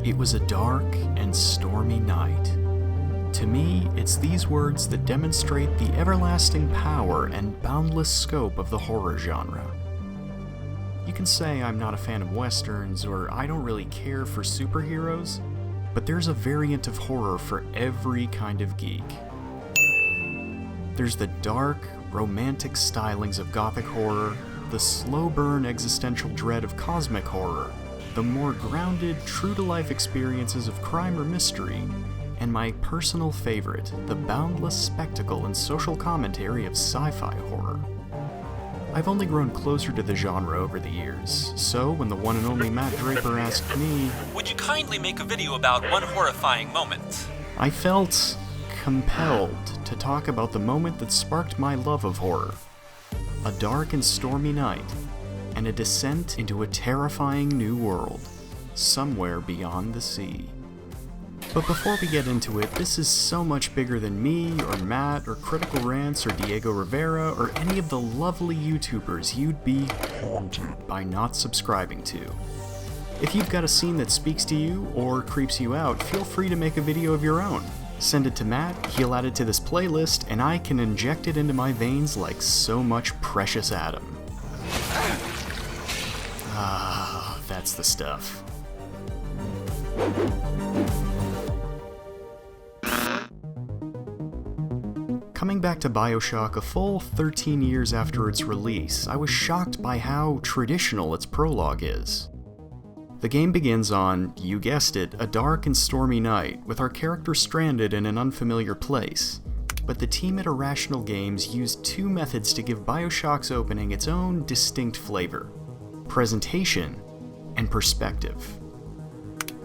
It was a dark and stormy night. To me, it's these words that demonstrate the everlasting power and boundless scope of the horror genre. You can say I'm not a fan of westerns or I don't really care for superheroes, but there's a variant of horror for every kind of geek. There's the dark, romantic stylings of gothic horror, the slow burn existential dread of cosmic horror, the more grounded, true-to-life experiences of crime or mystery, and my personal favorite, the boundless spectacle and social commentary of sci-fi horror. I've only grown closer to the genre over the years, so when the one and only Matt Draper asked me, "Would you kindly make a video about one horrifying moment?" I felt compelled to talk about the moment that sparked my love of horror. A dark and stormy night, and a descent into a terrifying new world, somewhere beyond the sea. But before we get into it, this is so much bigger than me, or Matt, or Critical Rants, or Diego Rivera, or any of the lovely YouTubers you'd be haunted by not subscribing to. If you've got a scene that speaks to you, or creeps you out, feel free to make a video of your own. Send it to Matt, he'll add it to this playlist, and I can inject it into my veins like so much precious Adam. Ah, that's the stuff. Coming back to Bioshock a full 13 years after its release, I was shocked by how traditional its prologue is. The game begins on, you guessed it, a dark and stormy night, with our character stranded in an unfamiliar place. But the team at Irrational Games used two methods to give Bioshock's opening its own distinct flavor: presentation and perspective.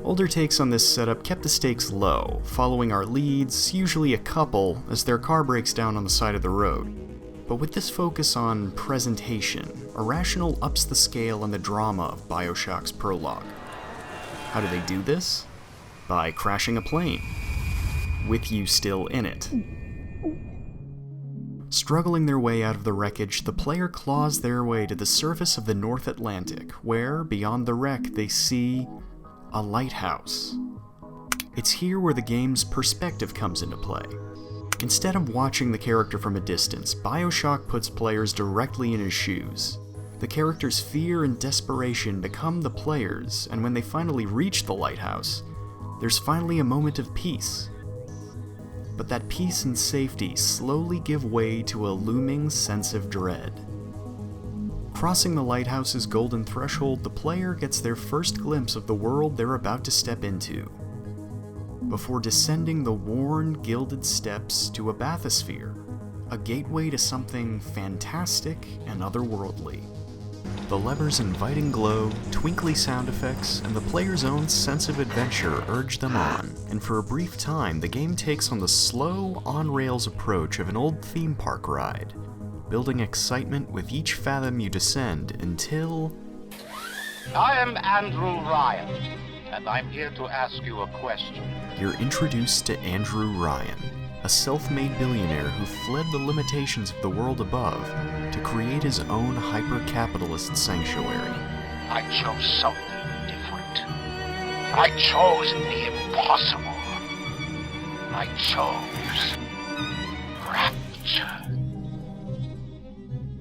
Older takes on this setup kept the stakes low, following our leads, usually a couple, as their car breaks down on the side of the road. But with this focus on presentation, Irrational ups the scale and the drama of Bioshock's prologue. How do they do this? By crashing a plane, with you still in it. Struggling their way out of the wreckage, the player claws their way to the surface of the North Atlantic, where, beyond the wreck, they see a lighthouse. It's here where the game's perspective comes into play. Instead of watching the character from a distance, Bioshock puts players directly in his shoes. The character's fear and desperation become the players, and when they finally reach the lighthouse, there's finally a moment of peace. But that peace and safety slowly give way to a looming sense of dread. Crossing the lighthouse's golden threshold, the player gets their first glimpse of the world they're about to step into, before descending the worn, gilded steps to a bathysphere, a gateway to something fantastic and otherworldly. The lever's inviting glow, twinkly sound effects, and the player's own sense of adventure urge them on, and for a brief time the game takes on the slow, on-rails approach of an old theme park ride, building excitement with each fathom you descend until... I am Andrew Ryan, and I'm here to ask you a question. You're introduced to Andrew Ryan, a self-made billionaire who fled the limitations of the world above to create his own hyper-capitalist sanctuary. I chose something different. I chose the impossible. I chose Rapture.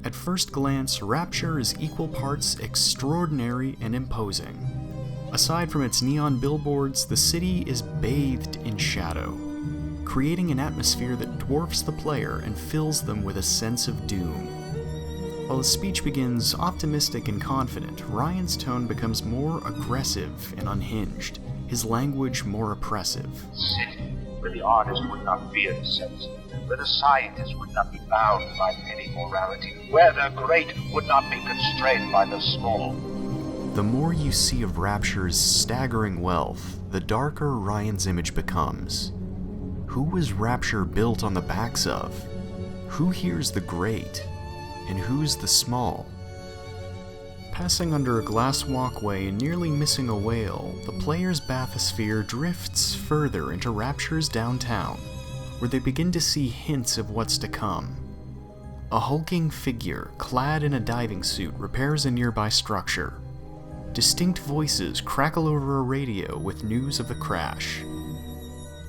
At first glance, Rapture is equal parts extraordinary and imposing. Aside from its neon billboards, the city is bathed in shadow, creating an atmosphere that dwarfs the player and fills them with a sense of doom. While his speech begins optimistic and confident, Ryan's tone becomes more aggressive and unhinged, his language more oppressive. City where the artist would not fear the sense, where the scientist would not be bound by petty morality, where the great would not be constrained by the small. The more you see of Rapture's staggering wealth, the darker Ryan's image becomes. Who was Rapture built on the backs of? Who here's the great? And who's the small? Passing under a glass walkway and nearly missing a whale, the player's bathysphere drifts further into Rapture's downtown, where they begin to see hints of what's to come. A hulking figure, clad in a diving suit, repairs a nearby structure. Distinct voices crackle over a radio with news of the crash.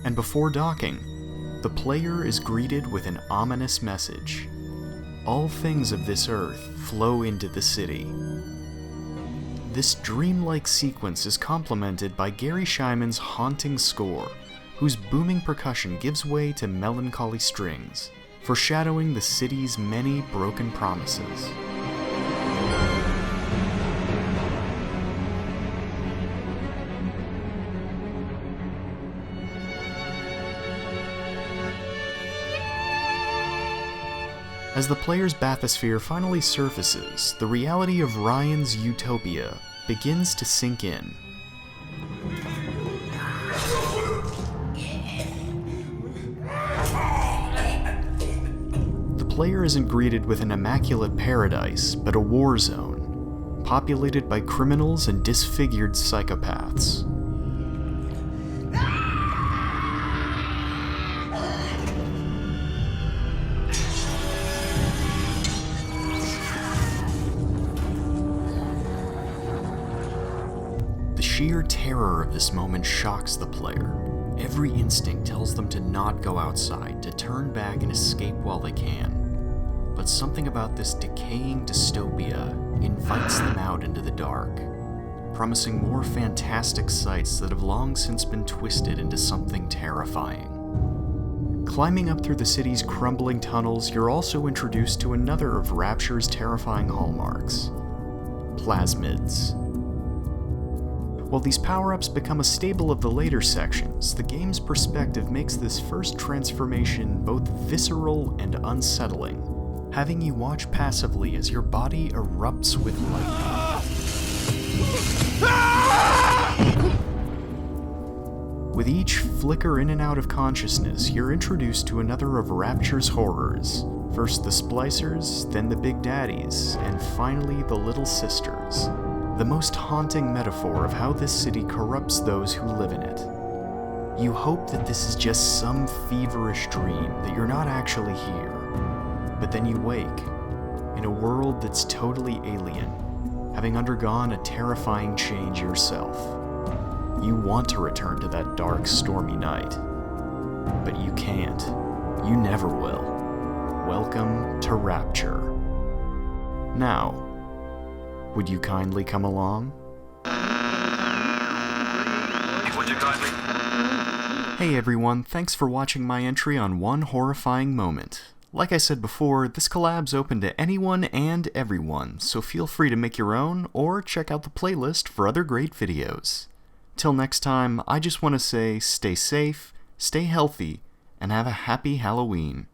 And before docking, the player is greeted with an ominous message. All things of this earth flow into the city. This dreamlike sequence is complemented by Gary Schyman's haunting score, whose booming percussion gives way to melancholy strings, foreshadowing the city's many broken promises. As the player's bathysphere finally surfaces, the reality of Ryan's Utopia begins to sink in. The player isn't greeted with an immaculate paradise, but a war zone, populated by criminals and disfigured psychopaths. The sheer terror of this moment shocks the player. Every instinct tells them to not go outside, to turn back and escape while they can. But something about this decaying dystopia invites them out into the dark, promising more fantastic sights that have long since been twisted into something terrifying. Climbing up through the city's crumbling tunnels, you're also introduced to another of Rapture's terrifying hallmarks: Plasmids. While these power-ups become a staple of the later sections, the game's perspective makes this first transformation both visceral and unsettling, having you watch passively as your body erupts with lightning. With each flicker in and out of consciousness, you're introduced to another of Rapture's horrors. First the Splicers, then the Big Daddies, and finally the Little Sisters. The most haunting metaphor of how this city corrupts those who live in it. You hope that this is just some feverish dream, that you're not actually here. But then you wake, in a world that's totally alien, having undergone a terrifying change yourself. You want to return to that dark, stormy night, but you can't. You never will. Welcome to Rapture. Now, would you kindly come along? Would you kindly? Hey everyone, thanks for watching my entry on One Horrifying Moment. Like I said before, this collab's open to anyone and everyone, so feel free to make your own or check out the playlist for other great videos. Till next time, I just want to say stay safe, stay healthy, and have a happy Halloween.